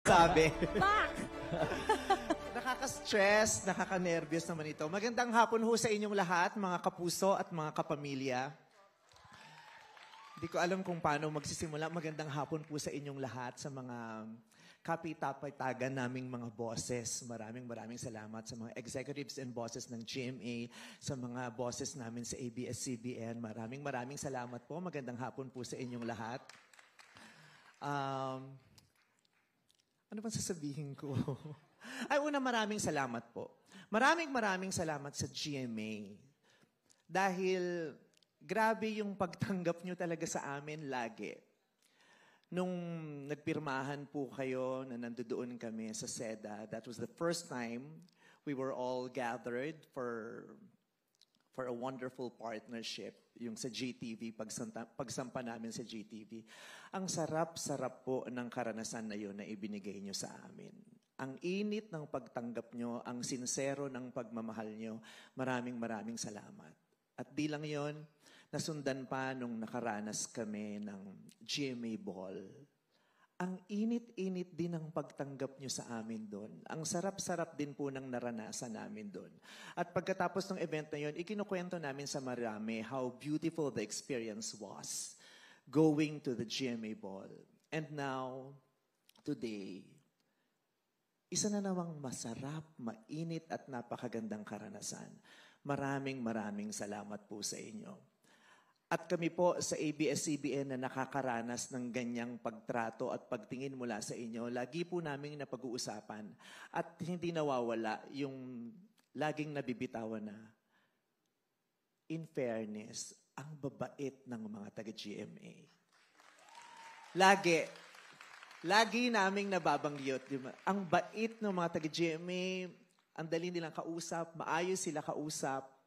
sabi. Back! Nakaka-stress, nakaka-nervyos naman ito. Magandang hapon ho sa inyong lahat, mga kapuso at mga kapamilya. Hindi ko alam kung paano magsisimula. Magandang hapon po sa inyong lahat, sa mga kapitapitagan naming mga bosses. Maraming salamat sa mga executives and bosses ng GMA, sa mga bosses namin sa ABS-CBN. Maraming salamat po. Magandang hapon po sa inyong lahat. Ano bang sasabihin ko? Ay, una, maraming salamat po. Maraming salamat sa GMA. Dahil grabe yung pagtanggap nyo talaga sa amin lagi. Nung nagpirmahan po kayo na nandoon kami sa SEDA, that was the first time we were all gathered for a wonderful partnership, yung sa GTV, pagsampa namin sa GTV. Ang sarap-sarap po ng karanasan na yun na ibinigay nyo sa amin. Ang init ng pagtanggap nyo, ang sincero ng pagmamahal nyo, maraming salamat. At di lang yun, nasundan pa nung nakaranas kami ng GMA Ball. Ang init-init din ng pagtanggap nyo sa amin doon. Ang sarap-sarap din po ng naranasan namin doon. At pagkatapos ng event na yun, ikinukwento namin sa marami how beautiful the experience was going to the GMA Ball. And now, today, isa na namang masarap, mainit at napakagandang karanasan. Maraming salamat po sa inyo. At kami po sa ABS-CBN na nakakaranas ng ganyang pagtrato at pagtingin mula sa inyo, lagi po namin napag-uusapan at hindi nawawala yung laging nabibitawan na, in fairness, ang babait ng mga taga-GMA. Lagi naming nababanggit, ang bait ng mga taga-GMA, ang dali nilang kausap, maayos sila kausap.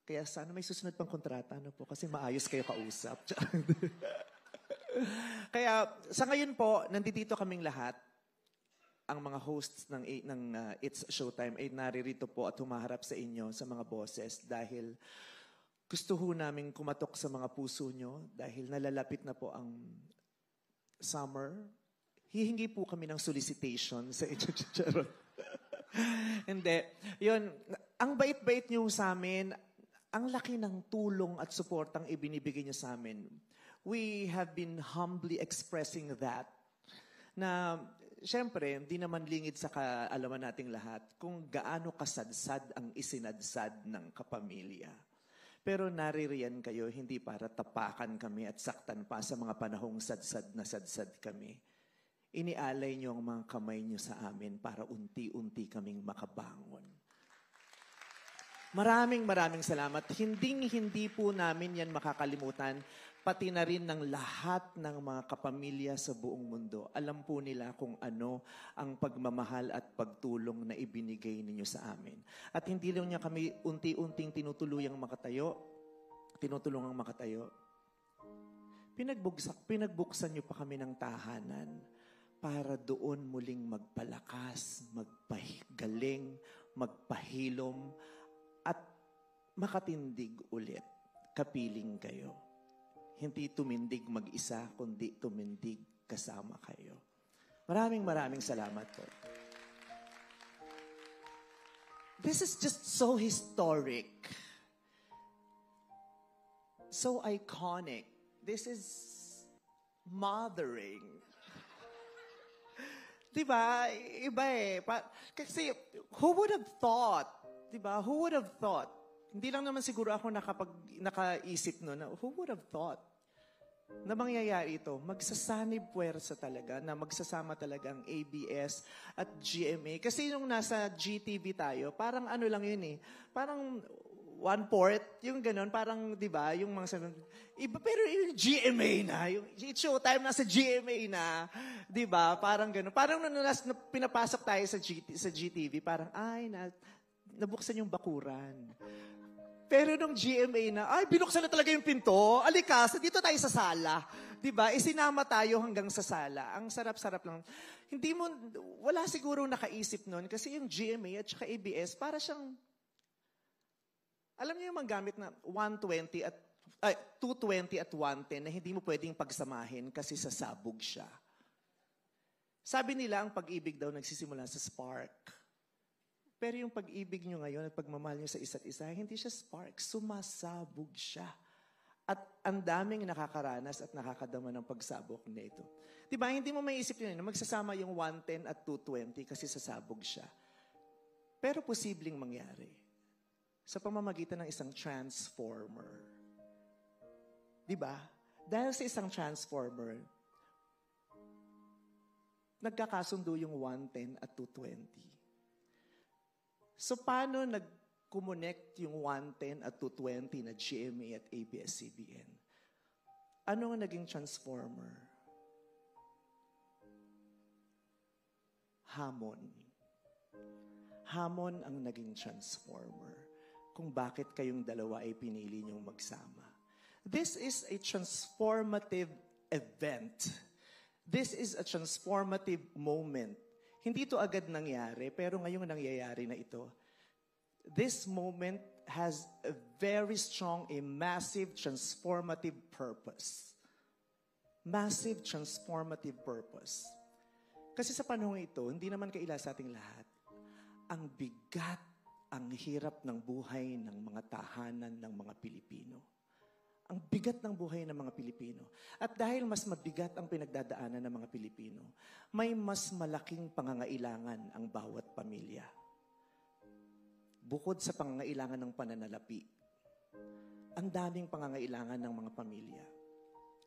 Kaya sana may susunod pang kontrata, ano po, kasi maayos kayo kausap. Kaya sa ngayon po, nandito kaming lahat, ang mga hosts ng It's Showtime ay naririto po at humaharap sa inyo, sa mga bosses, dahil gusto ho namin kumatok sa mga puso nyo, dahil nalalapit na po ang summer. Hihingi po kami ng solicitation sa inyo. Hindi. Yun, ang bait-bait nyo sa amin, ang laki ng tulong at suportang ibinibigay niyo sa amin. We have been humbly expressing that. Na, syempre, hindi naman lingid sa kaalaman nating lahat kung gaano kasadsad ang isinadsad ng kapamilya. Pero naririyan kayo hindi para tapakan kami at saktan pa sa mga panahong sadsad kami. Inialay niyo ang mga kamay niyo sa amin para unti-unti kaming makabangon. Maraming salamat. Hindi po namin yan makakalimutan, pati na rin ng lahat ng mga kapamilya sa buong mundo. Alam po nila kung ano ang pagmamahal at pagtulong na ibinigay ninyo sa amin. At hindi lang niya kami unti-unting tinutulungang makatayo. Pinagbuksan niyo pa kami ng tahanan para doon muling magpalakas, magpagaling, magpahilom, at makatindig ulit, kapiling kayo. Hindi tumindig mag-isa, kundi tumindig kasama kayo. Maraming salamat po. This is just so historic. So iconic. This is mothering. Diba? Iba eh. Kasi, who would have thought? Diba? Who would have thought? Hindi lang naman siguro ako nakaisip no na who would have thought na mangyayari ito? Magsasanib puwersa talaga na magsasama talaga ang ABS at GMA. Kasi nung nasa GTV tayo, parang ano lang yun eh. Parang 1/4, yung gano'n, parang, di ba, yung mga iba, pero yung GMA na, yung Showtime nasa GMA na, di ba, parang gano'n. Parang nung pinapasok tayo sa GTV, parang, nabuksan yung bakuran. Pero nung GMA na, binuksan na talaga yung pinto. Alikas, dito tayo sa sala. Diba? Isinama tayo hanggang sa sala. Ang sarap-sarap lang. Wala siguro nakaisip nun kasi yung GMA at saka ABS, para siyang, alam niyo yung manggamit na 220 at 110 na hindi mo pwedeng pagsamahin kasi sasabog siya. Sabi nila, ang pag-ibig daw nagsisimula sa spark. Pero yung pag-ibig nyo ngayon at pagmamahal nyo sa isa't isa, hindi siya spark, sumasabog siya. At ang daming nakakaranas at nakakadama ng pagsabog nito. Diba, hindi mo maiisip yun, magsasama yung 110 at 220 kasi sasabog siya. Pero posibleng mangyari sa pamamagitan ng isang transformer. Diba? Dahil sa isang transformer, nagkakasundo yung 110 at 220. So, paano nag-connect yung 110 at 220 na GMA at ABS-CBN? Ano ang naging transformer? Hamon. Hamon ang naging transformer kung bakit kayong dalawa ay pinili niyong magsama. This is a transformative event. This is a transformative moment. Hindi ito agad nangyari, pero ngayong nangyayari na ito. This moment has a very strong, a massive transformative purpose. Massive transformative purpose. Kasi sa panahon ito, hindi naman kaila sa ating lahat, ang bigat, ang hirap ng buhay ng mga tahanan ng mga Pilipino. Ang bigat ng buhay ng mga Pilipino. At dahil mas mabigat ang pinagdadaanan ng mga Pilipino, may mas malaking pangangailangan ang bawat pamilya. Bukod sa pangangailangan ng pananalapi, ang daming pangangailangan ng mga pamilya.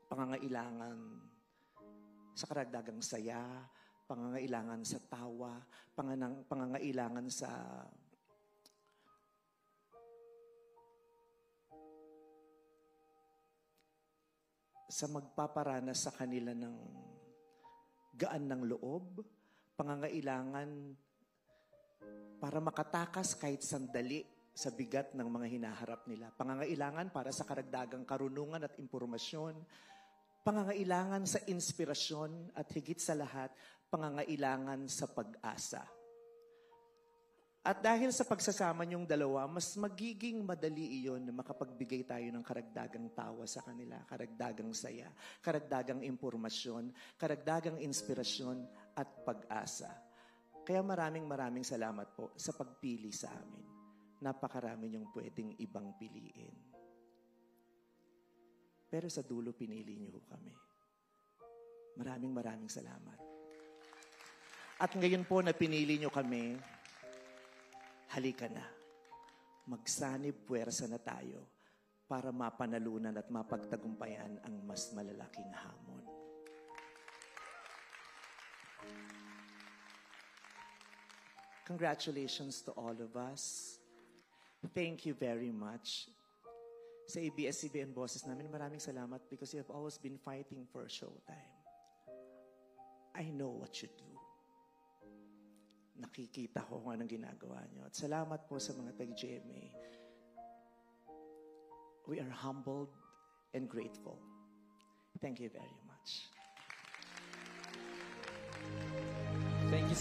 Pangangailangan sa karagdagang saya, pangangailangan sa tawa, pangangailangan sa magpaparanas sa kanila ng gaan ng loob, pangangailangan para makatakas kahit sandali sa bigat ng mga hinaharap nila, pangangailangan para sa karagdagang karunungan at impormasyon, pangangailangan sa inspirasyon at higit sa lahat, pangangailangan sa pag-asa. At dahil sa pagsasama niyong dalawa, mas magiging madali iyon na makapagbigay tayo ng karagdagang tawa sa kanila, karagdagang saya, karagdagang impormasyon, karagdagang inspirasyon at pag-asa. Kaya maraming salamat po sa pagpili sa amin. Napakarami niyong pwedeng ibang piliin. Pero sa dulo, pinili niyo kami. Maraming salamat. At ngayon po na pinili niyo kami, halika na. Magsanib puwersa na tayo para mapanalunan at mapagtagumpayan ang mas malalaking hamon. Congratulations to all of us. Thank you very much. Sa ABS-CBN bosses namin, maraming salamat because you have always been fighting for showtime. I know what you do. Nakikita ko kung anong ginagawa niyo. At salamat po sa mga tag-GMA. We are humbled and grateful. Thank you very much. Thank you.